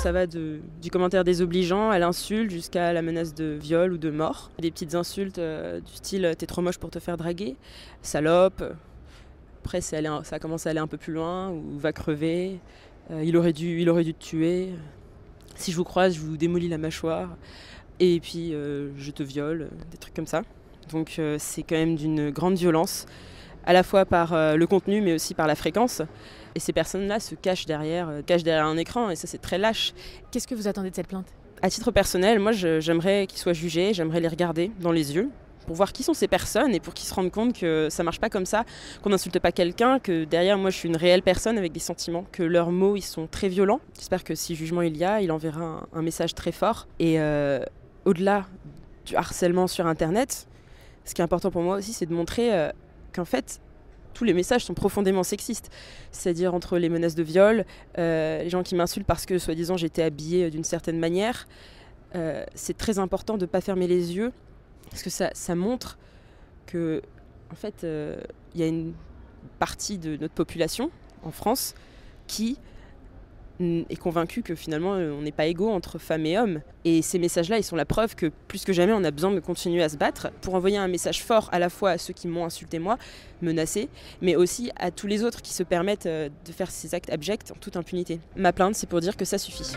Ça va du commentaire désobligeant à l'insulte jusqu'à la menace de viol ou de mort. Des petites insultes du style t'es trop moche pour te faire draguer, salope. Après ça a commencé à aller un peu plus loin, ou va crever, il aurait dû te tuer, si je vous croise je vous démolis la mâchoire, et puis je te viole, des trucs comme ça. Donc c'est quand même d'une grande violence, à la fois par le contenu mais aussi par la fréquence. Et ces personnes-là se cachent derrière un écran, et ça c'est très lâche. Qu'est-ce que vous attendez de cette plainte ? À titre personnel, moi j'aimerais qu'ils soient jugés, j'aimerais les regarder dans les yeux, pour voir qui sont ces personnes et pour qu'ils se rendent compte que ça marche pas comme ça, qu'on n'insulte pas quelqu'un, que derrière moi je suis une réelle personne avec des sentiments, que leurs mots ils sont très violents. J'espère que si jugement il y a, il enverra un message très fort. Et au-delà du harcèlement sur internet, ce qui est important pour moi aussi, c'est de montrer qu'en fait tous les messages sont profondément sexistes. C'est-à-dire entre les menaces de viol, les gens qui m'insultent parce que soi-disant j'étais habillée d'une certaine manière. C'est très important de ne pas fermer les yeux, parce que ça montre que, en fait, y a une partie de notre population en France qui est convaincue que finalement on n'est pas égaux entre femmes et hommes. Et ces messages-là, ils sont la preuve que plus que jamais on a besoin de continuer à se battre pour envoyer un message fort à la fois à ceux qui m'ont insulté moi, menacé, mais aussi à tous les autres qui se permettent de faire ces actes abjects en toute impunité. Ma plainte, c'est pour dire que ça suffit.